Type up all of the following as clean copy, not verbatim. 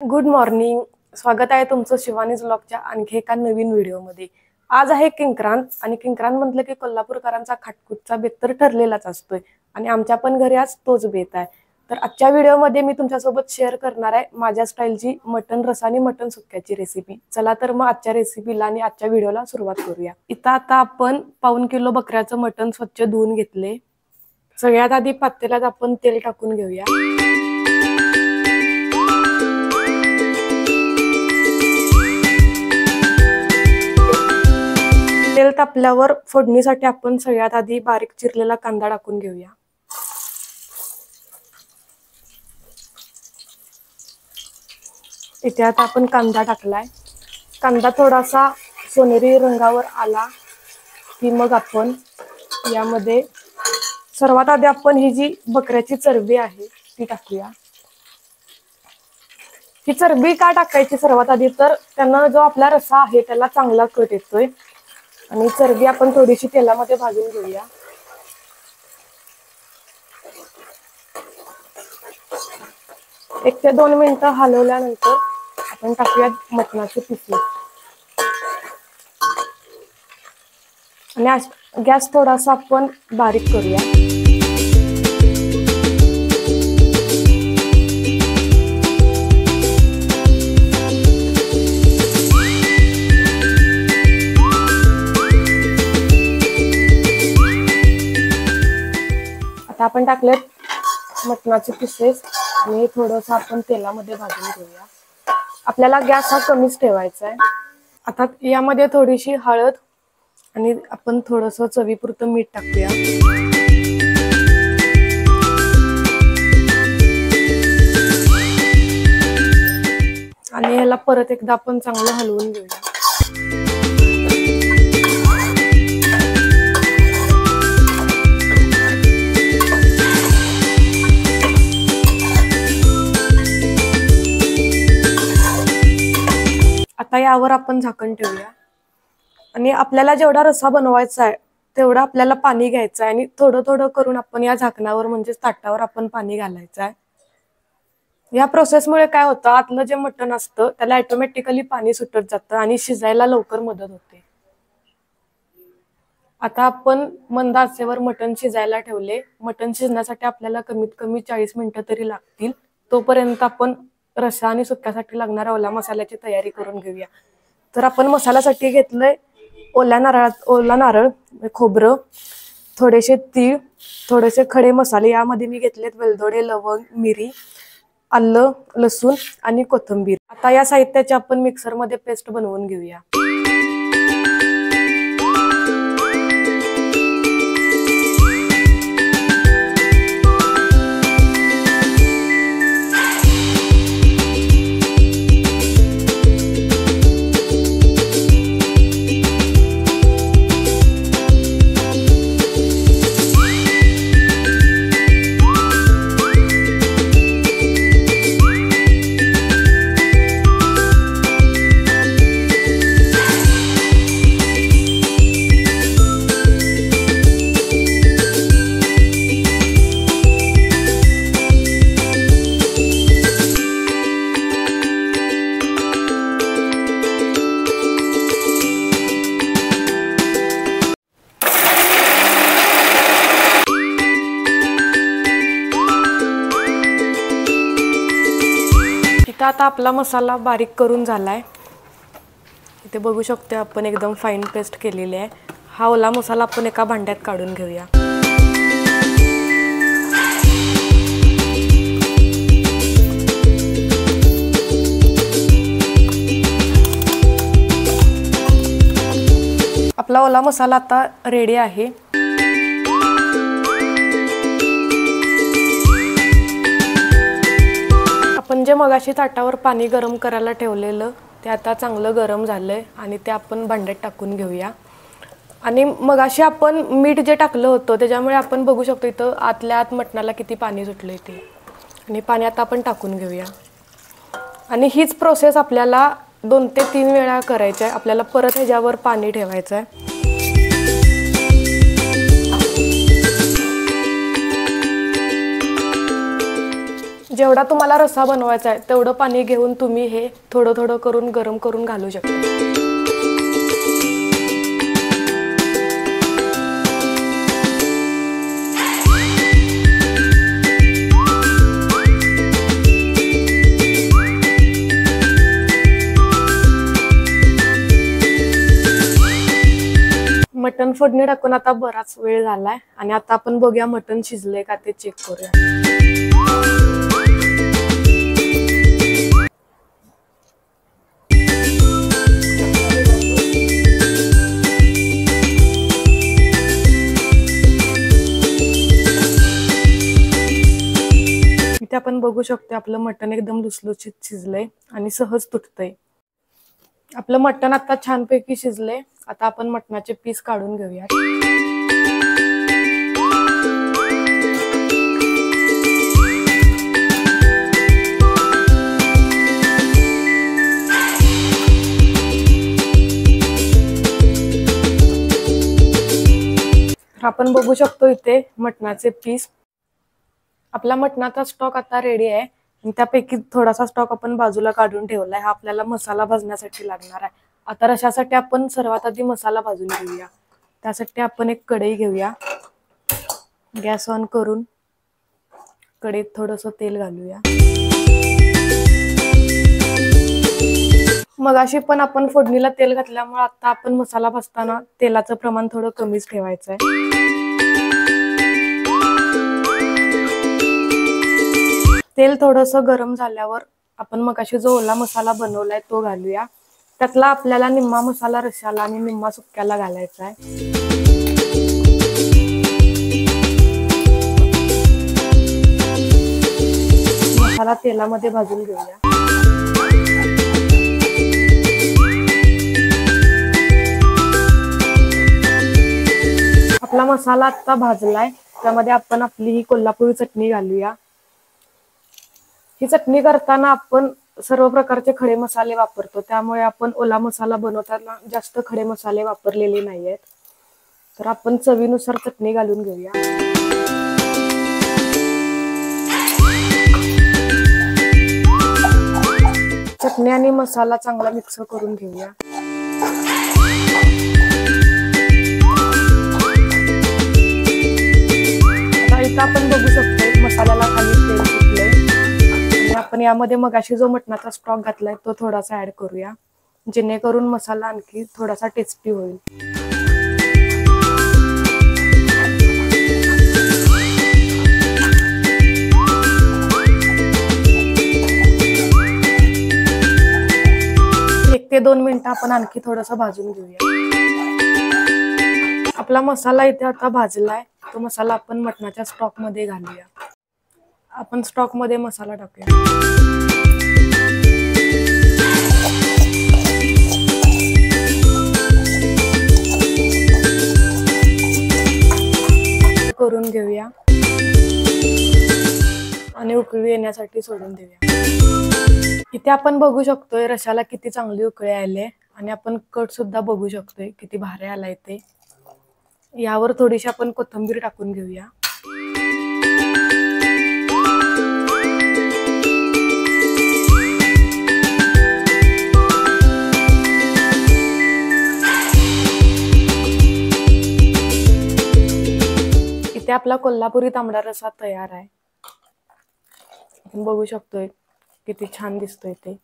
Good morning. स्वागत आहे तुमचं शिवानीज व्लॉगच्या आणखी एका नवीन व्हिडिओमध्ये. आज आहे किंक्रांत आणि किंक्रांत म्हटलं की कोल्हापूरकरांचा खाटकुटचा बेत तर ठरलेलाच असतोय आणि आमच्या पण घरी आज तोच बेत आहे. तर आजच्या व्हिडिओमध्ये मी तुमच्यासोबत शेअर करणार आहे माझ्या स्टाईलची मटन रसा आणि मटन सुक्याची रेसिपी. चला तर मग आजच्या रेसिपीला आणि आजच्या व्हिडिओला सुरुवात करूया. इथं आता आपण 1.5 किलो बकऱ्याचं मटन स्वच्छ धुवून घेतले. सगळ्यात आधी पातेल्यात आपण तेल टाकून घेऊया. तेल तापल्यावर फोडणीसाठी आपण सगळ्यात आधी बारीक चिरलेला कांदा टाकून घेऊया. इथे आता आपण कांदा टाकलाय. कांदा थोडासा सोनेरी रंगावर आला की मग आपण यामध्ये सर्वात आधी आपण ही जी बकऱ्याची चरबी आहे ती टाकूया. ही चरबी का टाकायची सर्वात आधी तर त्यांना जो आपला रसा आहे त्याला चांगला कट येतोय. आणि चरबी आपण थोडीशी तेलामध्ये भाजून घेऊया. एक ते 2 मिनिटं हलवल्यानंतर आपण टाकूया मटणाचे पिसेस आणि गॅस थोडासा आपण बारीक करूया. आता आपण टाकलेत मटणाचे पिसेस आणि थोडंसं आपण तेलामध्ये भाजून घेऊया. आपल्याला गॅस हा कमीच ठेवायचा आहे. आता यामध्ये थोडीशी हळद आणि आपण थोडंसं चवीपुरतं मीठ टाकूया. आणि ह्याला परत एकदा आपण चांगलं हलवून घेऊया. आता यावर आपण झाकण ठेवूया आणि आपल्याला जेवढा रस्सा बनवायचा आहे तेवढा आपल्याला पाणी घ्यायचं आहे आणि थोडं थोडं करून आपण या झाकणावर म्हणजे ताटावर आपण पाणी घालायचं आहे. या प्रोसेसमुळे काय होतं, आतलं जे मटण असतं त्याला ऑटोमॅटिकली पाणी सुटत जातं आणि शिजायला लवकर मदत होते. आता आपण मंद आचेवर मटण शिजायला ठेवले. मटण शिजण्यासाठी आपल्याला कमीत कमी 40 मिनिटं तरी लागतील. तोपर्यंत आपण रस्सा आणि सुक्यासाठी लागणाऱ्या ओला मसाल्याची तयारी करून घेऊया. तर आपण मसाल्यासाठी घेतलंय ओला नारळ, खोबरं, थोडेसे तीळ, थोडेसे खडे मसाले. यामध्ये मी घेतलेत वेलदोडे, लवंग, मिरी, आलं, लसूण आणि कोथिंबीर. आता या साहित्याची आपण मिक्सरमध्ये पेस्ट बनवून घेऊया. आता आपला मसाला बारीक करून झालाय. इथे बघू शकतो आपण एकदम फाईन पेस्ट केलेली आहे. हा ओला मसाला आपण एका भांड्यात काढून घेऊया. आपला ओला मसाला आता रेडी आहे. आपण जे मगाशी ताटावर पाणी गरम करायला ठेवलेलं ते आता चांगलं गरम झालंय आणि ते आपण भांड्यात टाकून घेऊया. आणि मगाशी आपण मीठ जे टाकलं होतं त्याच्यामुळे आपण बघू शकतो इथं आतल्या आत मटणाला किती पाणी सुटलंय ते. आणि पाणी आता आपण टाकून घेऊया. आणि हीच प्रोसेस आपल्याला 2 ते 3 वेळा करायची आहे. आपल्याला परत ह्याच्यावर पाणी ठेवायचं आहे. जेवढा तुम्हाला रस्सा बनवायचा आहे तेवढं पाणी घेऊन तुम्ही हे थोडं थोडं करून गरम करून घालू शकता। मटण फोडणी टाकून आता बराच वेळ झालाय आणि आता आपण बघूया मटण शिजले का ते चेक करूया। इथे आपण बघू शकतो आपलं मटण एकदम लुसलुशीत शिजलंय आणि सहज तुटतंय। आपलं मटण आता छानपैकी शिजले। आता आपण मटणाचे पीस काढून घेऊया। आपण बघू शकतो इथे मटणाचे पीस। आपला मटणाचा स्टॉक आता रेडी आहे आणि त्यापैकी थोडासा स्टॉक आपण बाजूला काढून ठेवलाय। हा आपल्याला मसाला भाजण्यासाठी लागणार आहे। आता रशासाठी आपण सर्वात आधी मसाला भाजून घेऊया। त्यासाठी आपण एक कढई घेऊया, गॅस ऑन करून कढईत थोडंसं तेल घालूया। मगाशी पण आपण फोडणीला तेल घातल्यामुळे आता आपण मसाला भाजताना तेलाचं प्रमाण थोडं कमीच ठेवायचं आहे। तेल थोडंसं गरम झाल्यावर आपण मगाशी जो ओला मसाला बनवलाय तो घालूया। त्यातला आपल्याला निम्मा मसाला रश्याला आणि निम्मा सुक्याला घालायचा आहे। मसाला तेलामध्ये भाजून घेऊया। आपला मसाला आता भाजलाय, त्यामध्ये आपण आपली ही कोल्हापुरी चटणी घालूया। ही चटणी करताना आपण सर्व प्रकारचे खडे मसाले वापरतो, त्यामुळे आपण ओला मसाला बनवताना जास्त खडे मसाले वापरलेले नाहीयेत। तर आपण चवीनुसार चटणी घालून घेऊया। चटणी आणि मसाला चांगला मिक्स करून घेऊया। आता इथं आपण बघू शकतो मसाल्याला खाली तेल सुटलंय। आपण यामध्ये मगाशी जो मटणाचा स्टॉक घातलाय तो थोडासा ऍड करूया, जेणेकरून मसाला आणखी थोडासा टेस्टी होईल। एक ते 2 मिनिटं आपण आणखी थोडंसं भाजून घेऊया। आपला मसाला इथे आता भाजलाय, तो मसाला आपण मटणाच्या स्टॉक मध्ये घालूया। आपण स्टॉक मध्ये मसाला टाकूया। करून घेऊया आणि उकळी येण्यासाठी सोडून देऊया। इथे आपण बघू शकतोय रशाला किती चांगली उकळी आली आणि आपण कट सुद्धा बघू शकतोय किती भारी आलाय ते। यावर थोडीशी आपण कोथिंबीर टाकून घेऊया। इथे आपला कोल्हापुरी तांबडा रस्सा तयार आहे। आपण बघू शकतोय किती छान दिसतोय ते।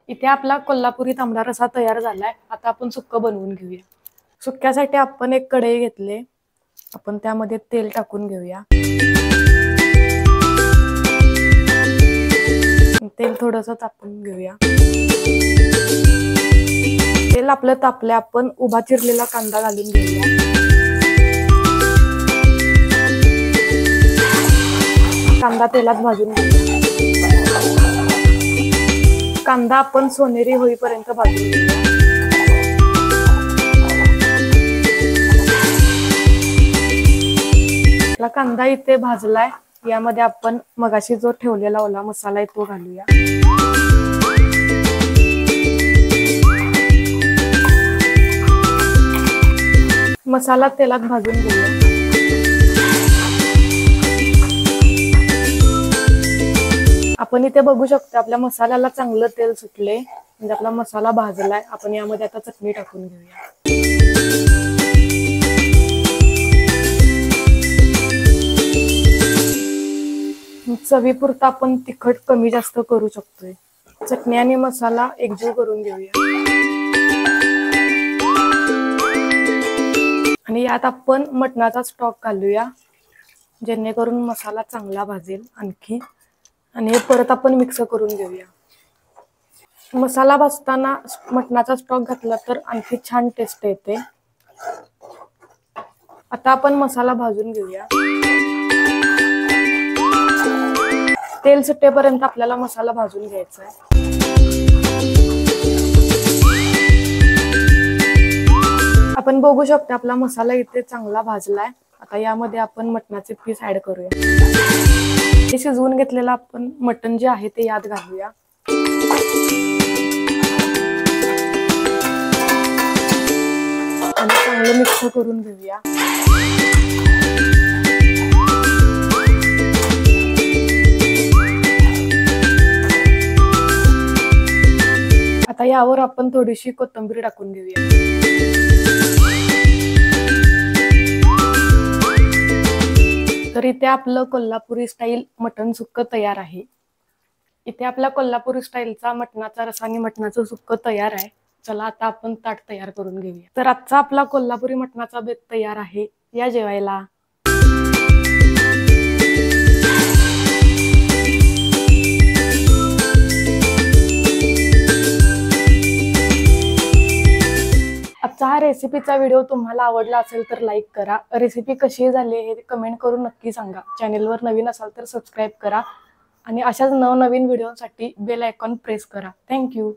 इथे आपला कोल्हापुरी तांबडा रस्सा तयार झालाय। आता आपण सुक्क बनवून घेऊया। सुक्यासाठी आपण एक कढई घेतले, आपण त्यामध्ये तेल टाकून घेऊया। तेल थोडंसं तापवून घेऊया। तेल आपलं तापले, आपण उभा चिरलेला कांदा घालून घेऊया। कांदा तेलात भाजून घेऊया। कांदा आपण सोनेरी होईपर्यंत भाजून घेऊया। आपला कांदा इथे भाजलाय, यामध्ये आपण मगाशी जो ठेवलेला ओला मसाला आहे तो घालूया। मसाला तेलात भाजून घेऊया। आपण इथे बघू शकतो आपल्या मसाल्याला चांगलं तेल सुटले, म्हणजे आपला मसाला भाजलाय. आपण यामध्ये आता चटणी टाकून घेऊया. चवीपुरता आपण तिखट कमी जास्त करू शकतोय. चटणी आणि मसाला एकजीव करून घेऊया. आणि यात आपण मटणाचा स्टॉक घालूया, जेणेकरून मसाला चांगला भाजेल आणखी. आणि हे परत आपण मिक्स करून घेऊया. मसाला भाजताना मटणाचा स्टॉक घातला तर आणखी छान टेस्ट येते. आता आपण मसाला भाजून घेऊया. तेल सुटेपर्यंत आपल्याला मसाला भाजून घ्यायचा आहे. आपण बघू शकतो आपला मसाला इथे चांगला भाजलाय. आता यामध्ये आपण मटणाचे पीस ऍड करूया. हे शिजवून घेतलेलं आपण मटण जे आहे ते यात घालूया. आणि चांगलं मिक्स करून घेऊया. आता यावर आपण थोडीशी कोथिंबीर टाकून घेऊया. तर इथे आपलं कोल्हापुरी स्टाईल मटण सुक्क तयार आहे. इथे आपला कोल्हापुरी स्टाईलचा मटणाचा रस्सा आणि मटणाचं सुक्क तयार आहे. चला आता आपण ताट तयार करून घेऊया. तर आजचा आपला कोल्हापुरी मटणाचा बेत तयार आहे. या जेवायला. आजचा हा रेसिपीचा व्हिडिओ तुम्हाला आवडला असेल तर लाईक करा. रेसिपी कशी झाली हे कमेंट करून नक्की सांगा. चॅनेलवर नवीन असाल तर सबस्क्राईब करा आणि अशाच नवनवीन व्हिडिओसाठी बेल आयकॉन प्रेस करा. थँक्यू.